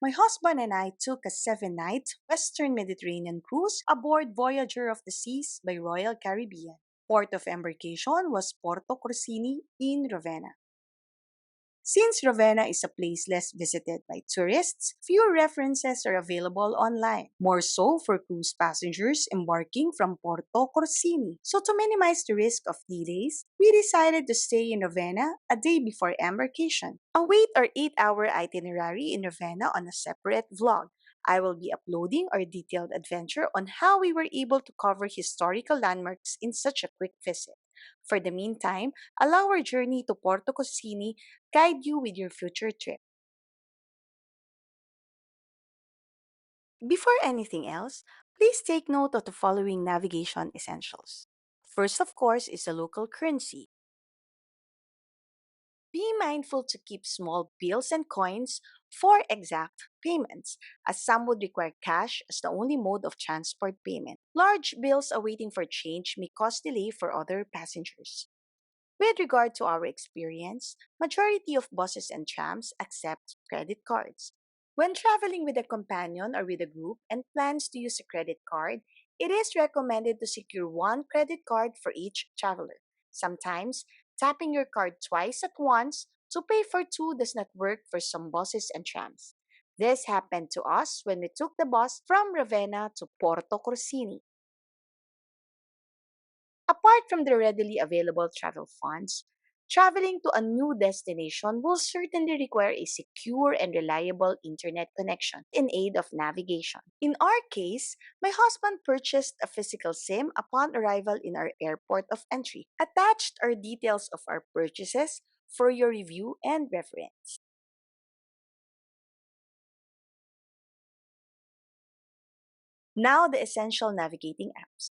My husband and I took a 7 night Western Mediterranean cruise aboard Voyager of the Seas by Royal Caribbean. Port of embarkation was Porto Corsini in Ravenna. Since Ravenna is a place less visited by tourists, few references are available online, more so for cruise passengers embarking from Porto Corsini. So, to minimize the risk of delays, we decided to stay in Ravenna a day before embarkation. Await our 8-hour itinerary in Ravenna on a separate vlog. I will be uploading our detailed adventure on how we were able to cover historical landmarks in such a quick visit. For the meantime, allow our journey to Porto Corsini guide you with your future trip. Before anything else, please take note of the following navigation essentials. First, of course, is the local currency. Be mindful to keep small bills and coins for exact payments, as some would require cash as the only mode of transport payment. Large bills awaiting for change may cause delay for other passengers. With regard to our experience, majority of buses and trams accept credit cards. When traveling with a companion or with a group and plans to use a credit card, it is recommended to secure one credit card for each traveler. Sometimes, tapping your card twice at once to pay for two does not work for some buses and trams. This happened to us when we took the bus from Ravenna to Porto Corsini. Apart from the readily available travel funds, traveling to a new destination will certainly require a secure and reliable internet connection in aid of navigation. In our case, my husband purchased a physical SIM upon arrival in our airport of entry. Attached are details of our purchases for your review and reference. Now, the essential navigating apps.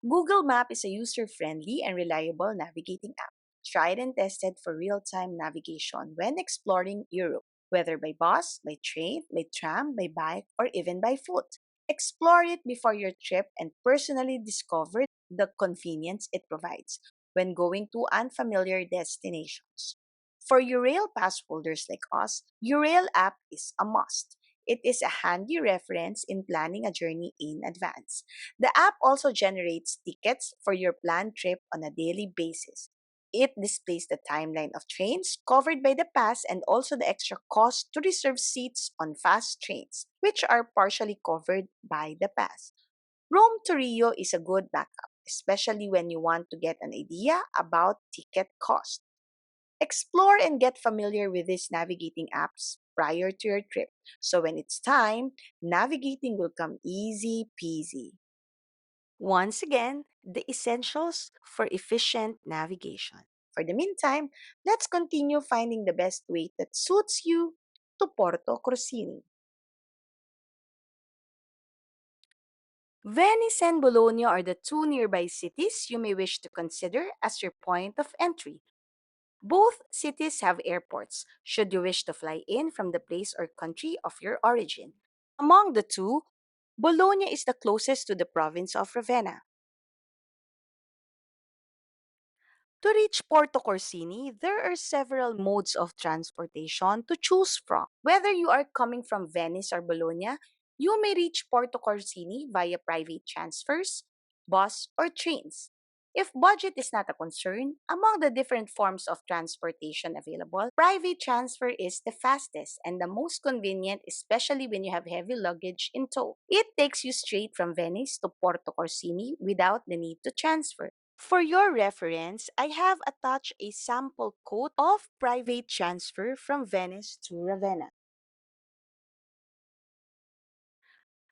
Google Map is a user-friendly and reliable navigating app, tried and tested for real-time navigation when exploring Europe, whether by bus, by train, by tram, by bike, or even by foot. Explore it before your trip and personally discover the convenience it provides when going to unfamiliar destinations. For Eurail pass holders like us, Eurail app is a must. It is a handy reference in planning a journey in advance. The app also generates tickets for your planned trip on a daily basis. It displays the timeline of trains covered by the pass and also the extra cost to reserve seats on fast trains, which are partially covered by the pass. Rome to Rio is a good backup, especially when you want to get an idea about ticket cost. Explore and get familiar with these navigating apps prior to your trip. So when it's time, navigating will come easy peasy. Once again, the essentials for efficient navigation. For the meantime, let's continue finding the best way that suits you to Porto Corsini. Venice and Bologna are the two nearby cities you may wish to consider as your point of entry. Both cities have airports, should you wish to fly in from the place or country of your origin. Among the two, Bologna is the closest to the province of Ravenna. To reach Porto Corsini, there are several modes of transportation to choose from. Whether you are coming from Venice or Bologna, you may reach Porto Corsini via private transfers, bus, or trains. If budget is not a concern, among the different forms of transportation available, private transfer is the fastest and the most convenient, especially when you have heavy luggage in tow. It takes you straight from Venice to Porto Corsini without the need to transfer. For your reference, I have attached a sample quote of private transfer from Venice to Ravenna.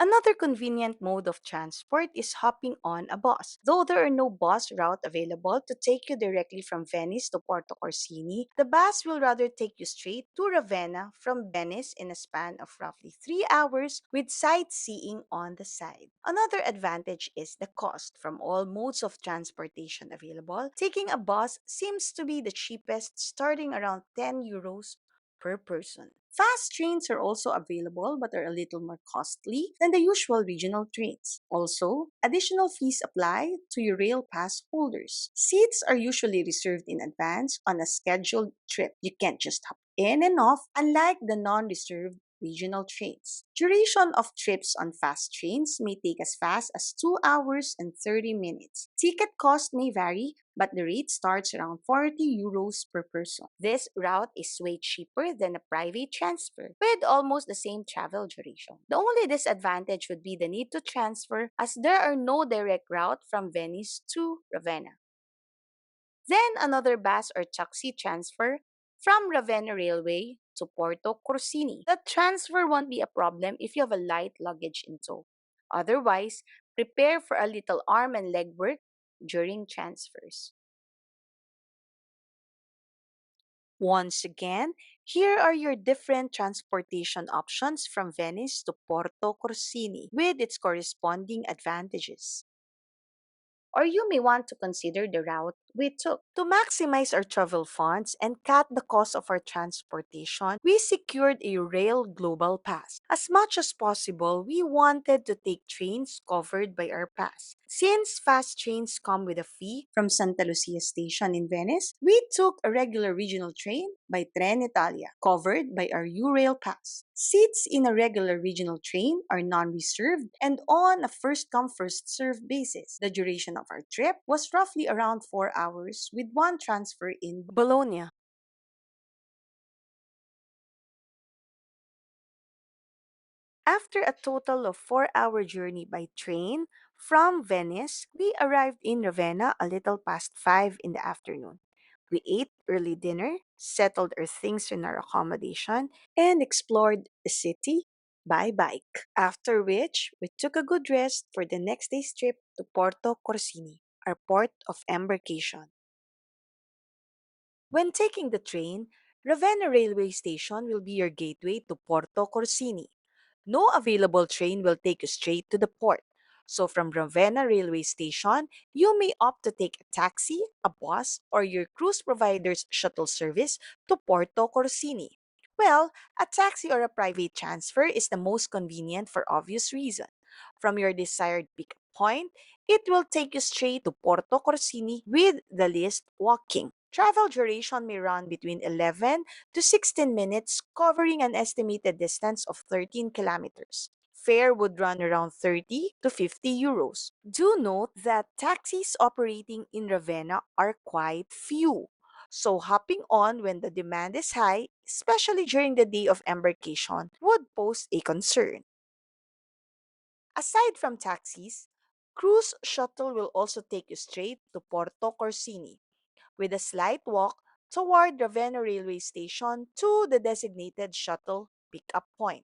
Another convenient mode of transport is hopping on a bus. Though there are no bus route available to take you directly from Venice to Porto Corsini, the bus will rather take you straight to Ravenna from Venice in a span of roughly 3 hours with sightseeing on the side. Another advantage is the cost. From all modes of transportation available, taking a bus seems to be the cheapest, starting around 10 euros per person. Fast trains are also available but are a little more costly than the usual regional trains. Also, additional fees apply to your rail pass holders. Seats are usually reserved in advance on a scheduled trip. You can't just hop in and off, unlike the non-reserved regional trains. Duration of trips on fast trains may take as fast as 2 hours and 30 minutes. Ticket cost may vary, but the rate starts around 40 euros per person. This route is way cheaper than a private transfer, with almost the same travel duration. The only disadvantage would be the need to transfer, as there are no direct route from Venice to Ravenna. Then another bus or taxi transfer from Ravenna Railway to Porto Corsini. The transfer won't be a problem if you have a light luggage in tow. Otherwise, prepare for a little arm and leg work during transfers. Once again, here are your different transportation options from Venice to Porto Corsini with its corresponding advantages. Or you may want to consider the route we took. To maximize our travel funds and cut the cost of our transportation, we secured a Rail Global Pass. As much as possible, we wanted to take trains covered by our pass. Since fast trains come with a fee from Santa Lucia Station in Venice, we took a regular regional train by Trenitalia, covered by our U-Rail Pass. Seats in a regular regional train are non-reserved and on a first-come, first-served basis. The duration of our trip was roughly around 4 hours with one transfer in Bologna. After a total of 4-hour journey by train from Venice, we arrived in Ravenna a little past 5 in the afternoon. We ate early dinner, settled our things in our accommodation, and explored the city by bike. After which, we took a good rest for the next day's trip to Porto Corsini, our port of embarkation. When taking the train, Ravenna Railway Station will be your gateway to Porto Corsini. No available train will take you straight to the port. So from Ravenna Railway Station, you may opt to take a taxi, a bus, or your cruise provider's shuttle service to Porto Corsini. Well, a taxi or a private transfer is the most convenient for obvious reason. From your desired pickup point, it will take you straight to Porto Corsini with the least walking. Travel duration may run between 11 to 16 minutes, covering an estimated distance of 13 kilometers. Fare would run around 30 to 50 euros. Do note that taxis operating in Ravenna are quite few. So hopping on when the demand is high, especially during the day of embarkation, would pose a concern. Aside from taxis, cruise shuttle will also take you straight to Porto Corsini, with a slight walk toward Ravenna Railway Station to the designated shuttle pickup point.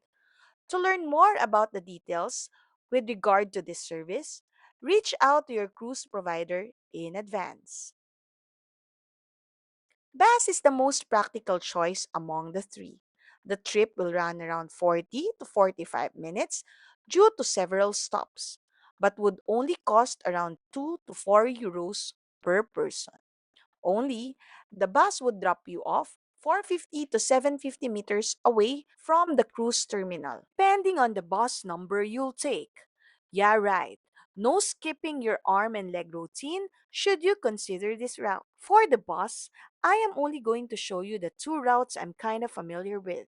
To learn more about the details with regard to this service, reach out to your cruise provider in advance. Bus is the most practical choice among the three. The trip will run around 40 to 45 minutes due to several stops, but would only cost around 2 to 4 euros per person. Only, the bus would drop you off 450 to 750 meters away from the cruise terminal, depending on the bus number you'll take. Yeah, right. No skipping your arm and leg routine should you consider this route. For the bus, I am only going to show you the two routes I'm kind of familiar with.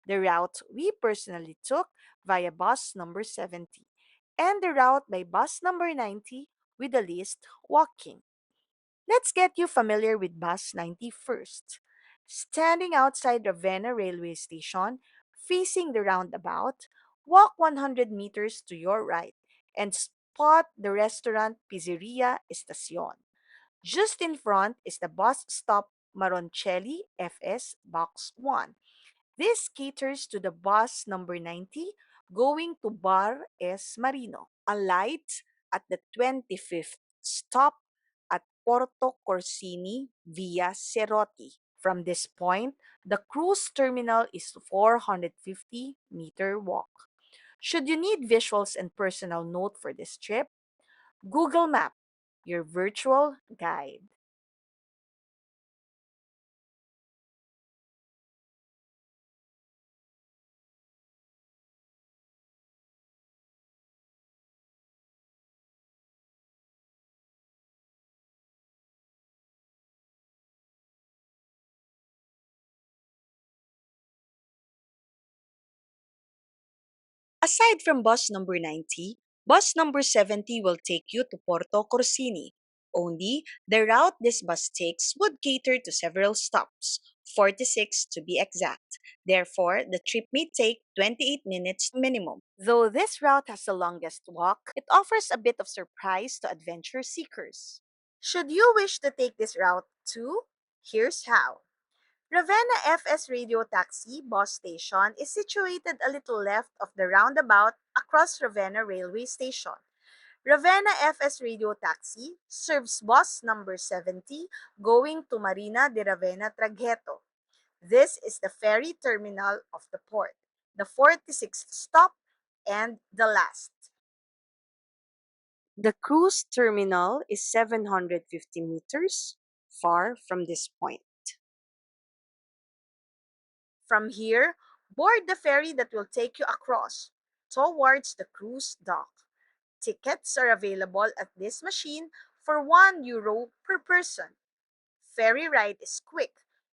The route we personally took via bus number 70, and the route by bus number 90 with the least walking. Let's get you familiar with Bus 90 first. Standing outside Ravenna railway station, facing the roundabout, walk 100 meters to your right and spot the restaurant Pizzeria Estacion. Just in front is the bus stop Maroncelli FS Box 1. This caters to the bus number 90 going to Bar S. Marino. Alight at the 25th stop at Porto Corsini via Cerotti. From this point, the cruise terminal is 450-meter walk. Should you need visuals and personal note for this trip, Google Map, your virtual guide. Aside from bus number 90, bus number 70 will take you to Porto Corsini. Only, the route this bus takes would cater to several stops, 46 to be exact. Therefore, the trip may take 28 minutes minimum. Though this route has the longest walk, it offers a bit of surprise to adventure seekers. Should you wish to take this route too? Here's how. Ravenna FS Radio Taxi bus station is situated a little left of the roundabout across Ravenna Railway Station. Ravenna FS Radio Taxi serves bus number 70 going to Marina de Ravenna Traghetto. This is the ferry terminal of the port, the 46th stop and the last. The cruise terminal is 750 meters far from this point. From here, board the ferry that will take you across towards the cruise dock. Tickets are available at this machine for €1 per person. Ferry ride is quick,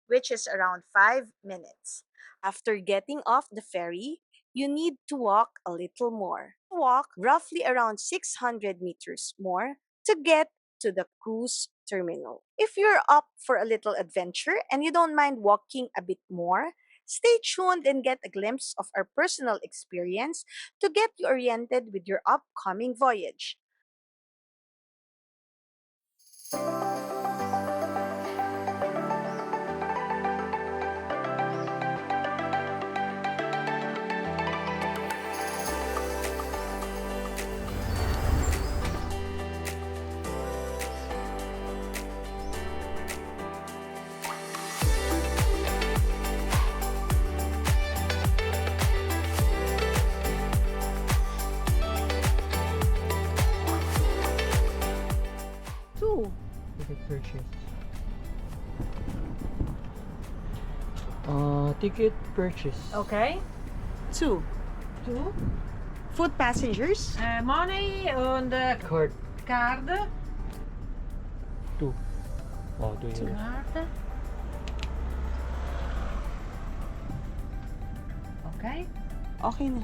which is around 5 minutes. After getting off the ferry, you need to walk a little more. Walk roughly around 600 meters more to get to the cruise terminal. If you're up for a little adventure and you don't mind walking a bit more, stay tuned and get a glimpse of our personal experience to get you oriented with your upcoming voyage. Two. Ticket purchase. Ticket purchase. Okay. Two. Two. Food passengers. Money on the Card. card. 2. Oh, 2 Two euros. card. Okay. Okay na.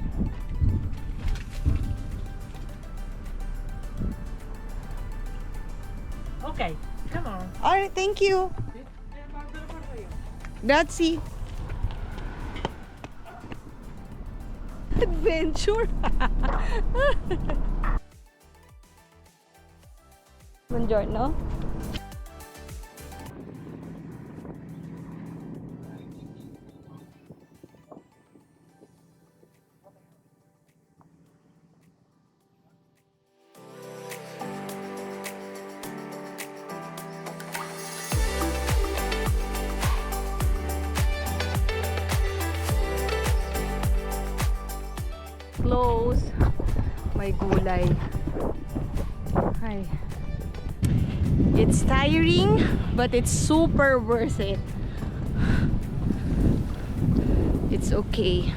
Okay. Come on. Alright, thank you. Grazie. Adventure. Buongiorno. Close. May gulay. Hi. It's tiring, but it's super worth it. It's okay.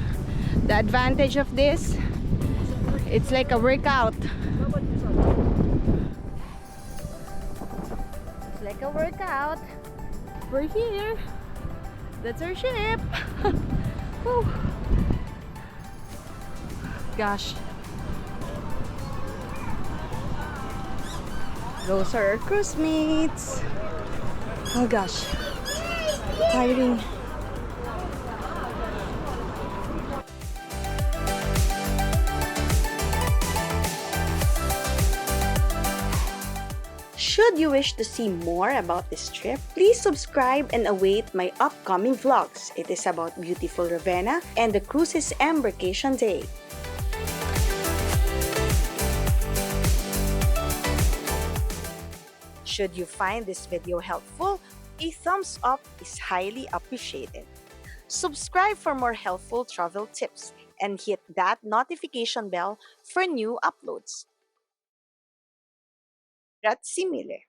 The advantage of this, it's like a workout. It's like a workout. We're here. That's our ship. Whew. Gosh. Those are our cruise mates. Oh gosh. Tiring. Should you wish to see more about this trip, please subscribe and await my upcoming vlogs. It is about beautiful Ravenna and the cruise's embarkation day. Should you find this video helpful, a thumbs up is highly appreciated. Subscribe for more helpful travel tips and hit that notification bell for new uploads. Grazie mille.